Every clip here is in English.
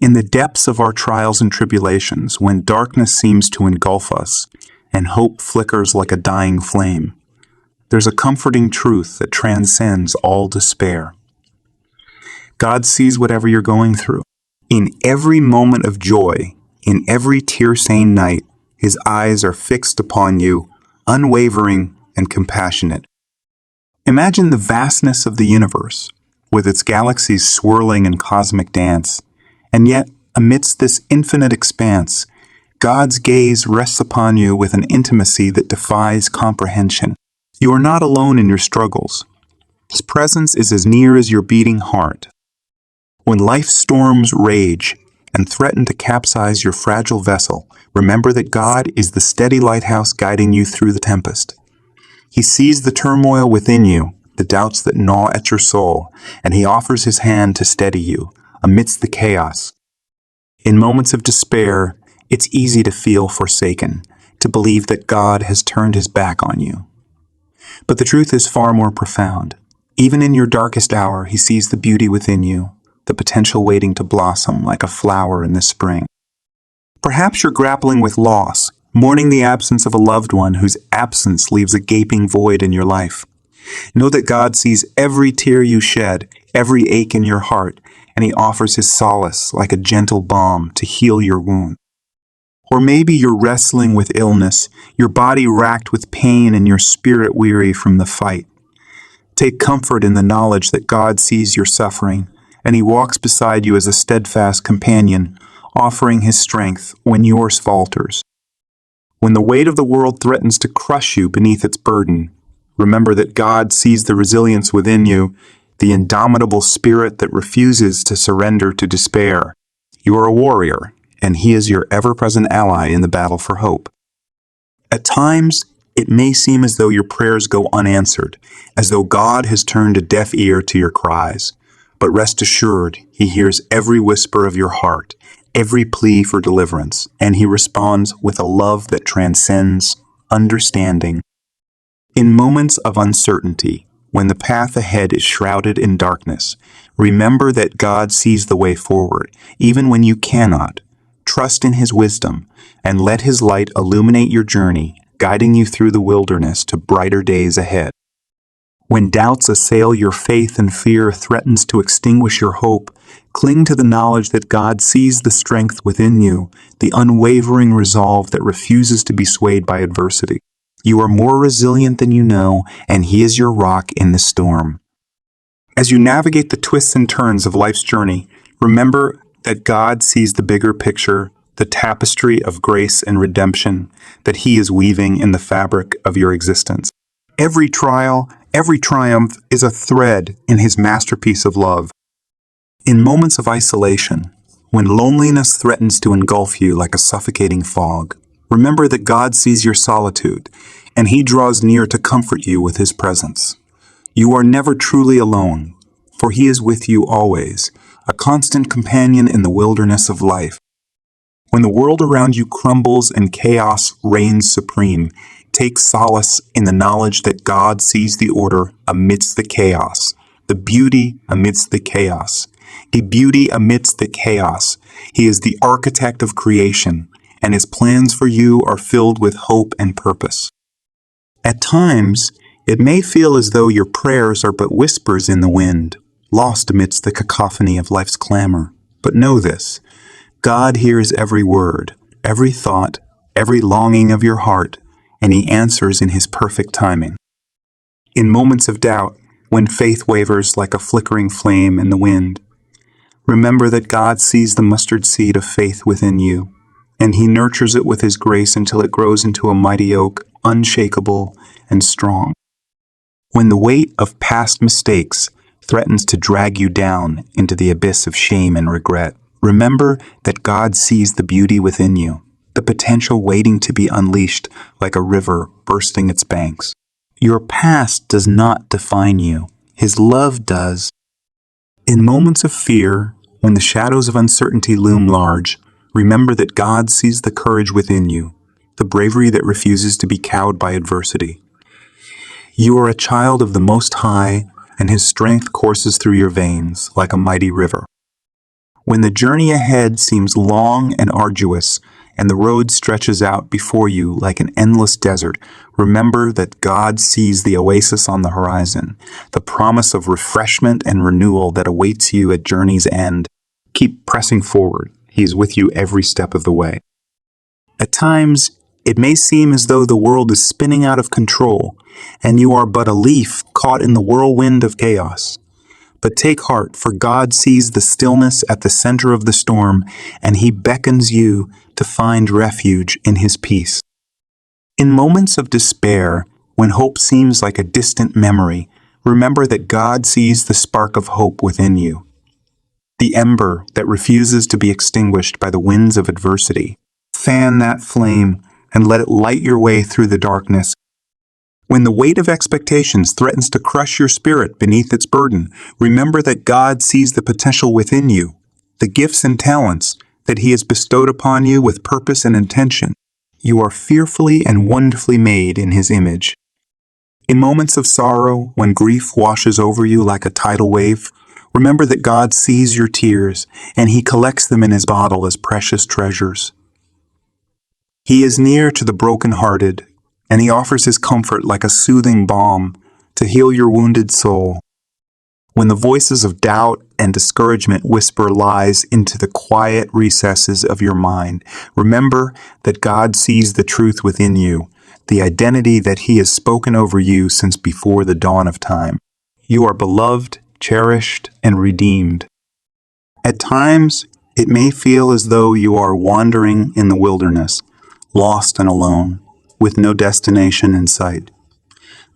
In the depths of our trials and tribulations, when darkness seems to engulf us and hope flickers like a dying flame, there's a comforting truth that transcends all despair. God sees whatever you're going through. In every moment of joy, in every tear-stained night, His eyes are fixed upon you, unwavering and compassionate. Imagine the vastness of the universe, with its galaxies swirling in cosmic dance, and yet, amidst this infinite expanse, God's gaze rests upon you with an intimacy that defies comprehension. You are not alone in your struggles. His presence is as near as your beating heart. When life's storms rage and threaten to capsize your fragile vessel, remember that God is the steady lighthouse guiding you through the tempest. He sees the turmoil within you, the doubts that gnaw at your soul, and He offers His hand to steady you amidst the chaos. In moments of despair, it's easy to feel forsaken, to believe that God has turned His back on you. But the truth is far more profound. Even in your darkest hour, He sees the beauty within you, the potential waiting to blossom like a flower in the spring. Perhaps you're grappling with loss, mourning the absence of a loved one whose absence leaves a gaping void in your life. Know that God sees every tear you shed, every ache in your heart, and He offers His solace like a gentle balm to heal your wound. Or maybe you're wrestling with illness, your body racked with pain and your spirit weary from the fight. Take comfort in the knowledge that God sees your suffering, and He walks beside you as a steadfast companion, offering His strength when yours falters. When the weight of the world threatens to crush you beneath its burden, remember that God sees the resilience within you, the indomitable spirit that refuses to surrender to despair. You are a warrior, and He is your ever-present ally in the battle for hope. At times, it may seem as though your prayers go unanswered, as though God has turned a deaf ear to your cries. But rest assured, He hears every whisper of your heart, every plea for deliverance, and He responds with a love that transcends understanding. In moments of uncertainty, when the path ahead is shrouded in darkness, remember that God sees the way forward, even when you cannot. Trust in His wisdom, and let His light illuminate your journey, guiding you through the wilderness to brighter days ahead. When doubts assail your faith and fear threatens to extinguish your hope, cling to the knowledge that God sees the strength within you, the unwavering resolve that refuses to be swayed by adversity. You are more resilient than you know, and He is your rock in the storm. As you navigate the twists and turns of life's journey, remember that God sees the bigger picture, the tapestry of grace and redemption that He is weaving in the fabric of your existence. Every trial, every triumph is a thread in His masterpiece of love. In moments of isolation, when loneliness threatens to engulf you like a suffocating fog, remember that God sees your solitude, and He draws near to comfort you with His presence. You are never truly alone, for He is with you always, a constant companion in the wilderness of life. When the world around you crumbles and chaos reigns supreme, take solace in the knowledge that God sees the order amidst the chaos, the beauty amidst the chaos. The beauty amidst the chaos. He is the architect of creation, and His plans for you are filled with hope and purpose. At times, it may feel as though your prayers are but whispers in the wind, lost amidst the cacophony of life's clamor. But know this, God hears every word, every thought, every longing of your heart, and He answers in His perfect timing. In moments of doubt, when faith wavers like a flickering flame in the wind, remember that God sees the mustard seed of faith within you, and He nurtures it with His grace until it grows into a mighty oak, unshakable and strong. When the weight of past mistakes threatens to drag you down into the abyss of shame and regret, remember that God sees the beauty within you, the potential waiting to be unleashed like a river bursting its banks. Your past does not define you. His love does. In moments of fear, when the shadows of uncertainty loom large, remember that God sees the courage within you, the bravery that refuses to be cowed by adversity. You are a child of the Most High, and His strength courses through your veins like a mighty river. When the journey ahead seems long and arduous, and the road stretches out before you like an endless desert, remember that God sees the oasis on the horizon, the promise of refreshment and renewal that awaits you at journey's end. Keep pressing forward. He is with you every step of the way. At times, it may seem as though the world is spinning out of control, and you are but a leaf caught in the whirlwind of chaos. But take heart, for God sees the stillness at the center of the storm, and He beckons you to find refuge in His peace. In moments of despair, when hope seems like a distant memory, remember that God sees the spark of hope within you, the ember that refuses to be extinguished by the winds of adversity. Fan that flame and let it light your way through the darkness. When the weight of expectations threatens to crush your spirit beneath its burden, remember that God sees the potential within you, the gifts and talents that He has bestowed upon you with purpose and intention. You are fearfully and wonderfully made in His image. In moments of sorrow, when grief washes over you like a tidal wave, remember that God sees your tears and He collects them in His bottle as precious treasures. He is near to the brokenhearted, and He offers His comfort like a soothing balm to heal your wounded soul. When the voices of doubt and discouragement whisper lies into the quiet recesses of your mind, remember that God sees the truth within you, the identity that He has spoken over you since before the dawn of time. You are beloved, cherished, and redeemed. At times, it may feel as though you are wandering in the wilderness, lost and alone, with no destination in sight.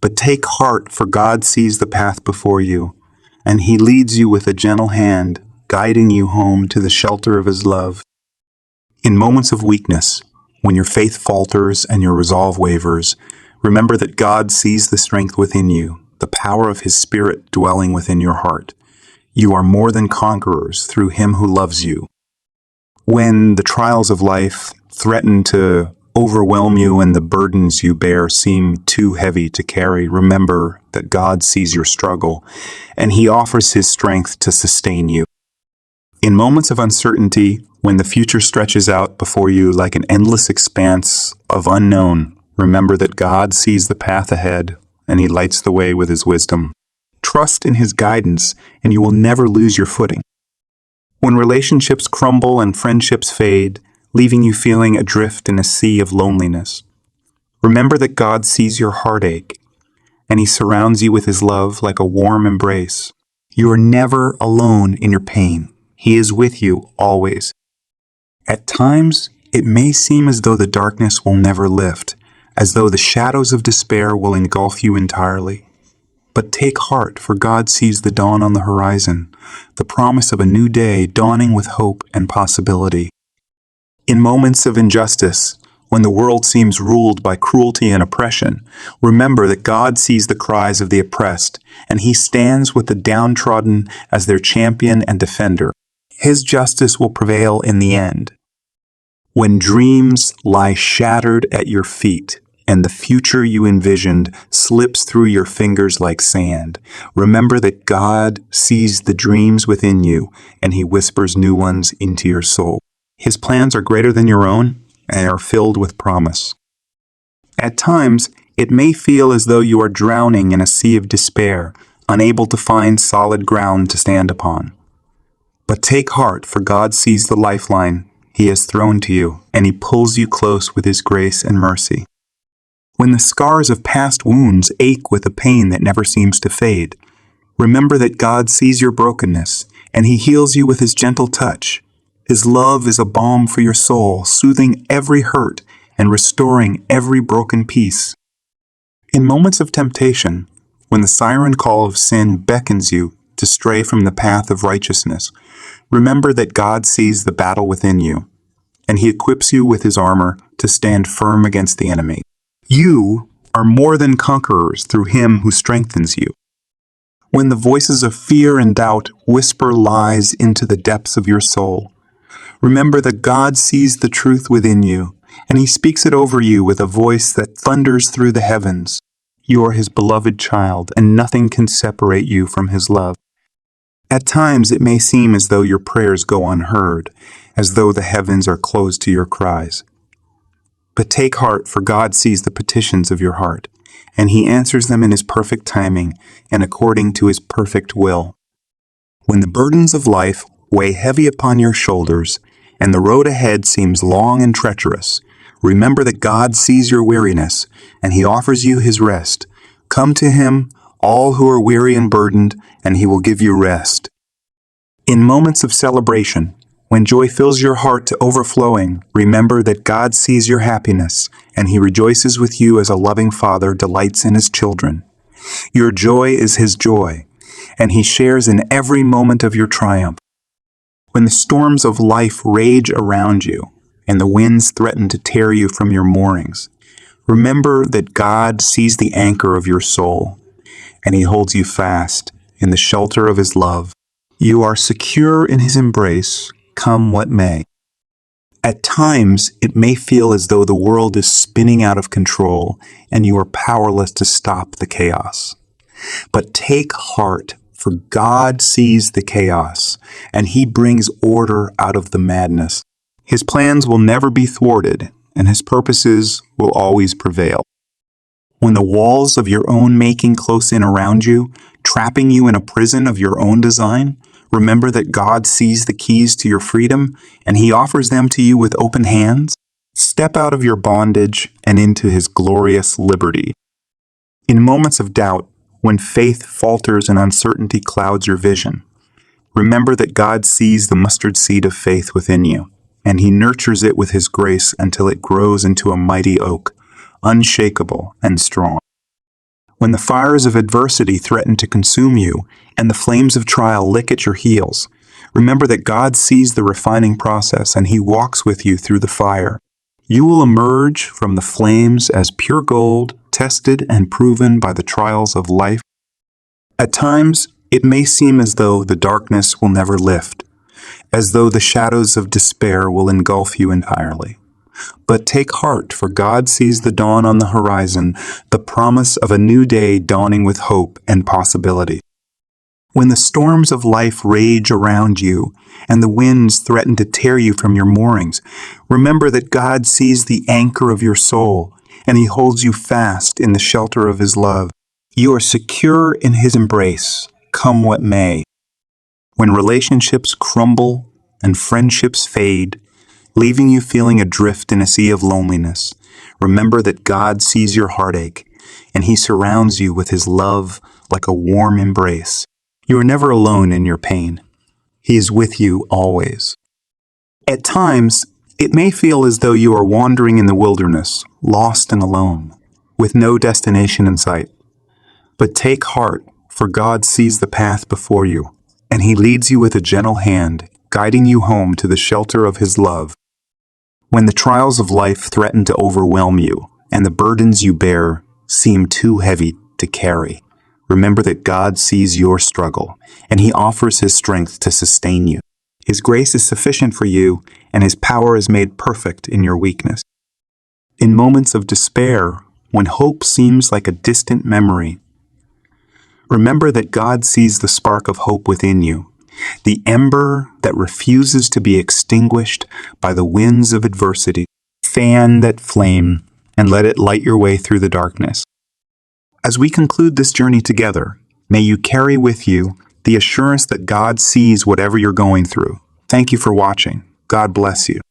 But take heart, for God sees the path before you, and He leads you with a gentle hand, guiding you home to the shelter of His love. In moments of weakness, when your faith falters and your resolve wavers, remember that God sees the strength within you, the power of His Spirit dwelling within your heart. You are more than conquerors through Him who loves you. When the trials of life threaten to overwhelm you and the burdens you bear seem too heavy to carry, remember that God sees your struggle, and He offers His strength to sustain you. In moments of uncertainty, when the future stretches out before you like an endless expanse of unknown, remember that God sees the path ahead, and He lights the way with His wisdom. Trust in His guidance, and you will never lose your footing. When relationships crumble and friendships fade, leaving you feeling adrift in a sea of loneliness, remember that God sees your heartache, and He surrounds you with His love like a warm embrace. You are never alone in your pain. He is with you always. At times, it may seem as though the darkness will never lift, as though the shadows of despair will engulf you entirely. But take heart, for God sees the dawn on the horizon, the promise of a new day dawning with hope and possibility. In moments of injustice, when the world seems ruled by cruelty and oppression, remember that God sees the cries of the oppressed, and He stands with the downtrodden as their champion and defender. His justice will prevail in the end. When dreams lie shattered at your feet, and the future you envisioned slips through your fingers like sand, remember that God sees the dreams within you, and He whispers new ones into your soul. His plans are greater than your own and are filled with promise. At times, it may feel as though you are drowning in a sea of despair, unable to find solid ground to stand upon. But take heart, for God sees the lifeline He has thrown to you, and He pulls you close with His grace and mercy. When the scars of past wounds ache with a pain that never seems to fade, remember that God sees your brokenness, and He heals you with His gentle touch. His love is a balm for your soul, soothing every hurt and restoring every broken piece. In moments of temptation, when the siren call of sin beckons you to stray from the path of righteousness, remember that God sees the battle within you, and He equips you with His armor to stand firm against the enemy. You are more than conquerors through Him who strengthens you. When the voices of fear and doubt whisper lies into the depths of your soul, remember that God sees the truth within you, and He speaks it over you with a voice that thunders through the heavens. You are His beloved child, and nothing can separate you from His love. At times it may seem as though your prayers go unheard, as though the heavens are closed to your cries. But take heart, for God sees the petitions of your heart, and He answers them in His perfect timing and according to His perfect will. When the burdens of life weigh heavy upon your shoulders, and the road ahead seems long and treacherous, remember that God sees your weariness, and He offers you His rest. Come to Him, all who are weary and burdened, and He will give you rest. In moments of celebration, when joy fills your heart to overflowing, remember that God sees your happiness, and He rejoices with you as a loving Father delights in His children. Your joy is His joy, and He shares in every moment of your triumph. When the storms of life rage around you, and the winds threaten to tear you from your moorings, remember that God sees the anchor of your soul, and He holds you fast in the shelter of His love. You are secure in His embrace, come what may. At times, it may feel as though the world is spinning out of control, and you are powerless to stop the chaos. But take heart, for God sees the chaos, and He brings order out of the madness. His plans will never be thwarted, and His purposes will always prevail. When the walls of your own making close in around you, trapping you in a prison of your own design, remember that God sees the keys to your freedom, and He offers them to you with open hands. Step out of your bondage and into His glorious liberty. In moments of doubt, when faith falters and uncertainty clouds your vision, remember that God sees the mustard seed of faith within you, and He nurtures it with His grace until it grows into a mighty oak, unshakable and strong. When the fires of adversity threaten to consume you, and the flames of trial lick at your heels, remember that God sees the refining process, and He walks with you through the fire. You will emerge from the flames as pure gold, tested and proven by the trials of life. At times, it may seem as though the darkness will never lift, as though the shadows of despair will engulf you entirely. But take heart, for God sees the dawn on the horizon, the promise of a new day dawning with hope and possibility. When the storms of life rage around you, and the winds threaten to tear you from your moorings, remember that God sees the anchor of your soul, and He holds you fast in the shelter of His love. You are secure in His embrace, come what may. When relationships crumble and friendships fade, leaving you feeling adrift in a sea of loneliness, remember that God sees your heartache, and He surrounds you with His love like a warm embrace. You are never alone in your pain. He is with you always. At times, it may feel as though you are wandering in the wilderness, lost and alone, with no destination in sight. But take heart, for God sees the path before you, and He leads you with a gentle hand, guiding you home to the shelter of His love. When the trials of life threaten to overwhelm you, and the burdens you bear seem too heavy to carry, remember that God sees your struggle, and He offers His strength to sustain you. His grace is sufficient for you, and His power is made perfect in your weakness. In moments of despair, when hope seems like a distant memory, remember that God sees the spark of hope within you, the ember that refuses to be extinguished by the winds of adversity. Fan that flame and let it light your way through the darkness. As we conclude this journey together, may you carry with you the assurance that God sees whatever you're going through. Thank you for watching. God bless you.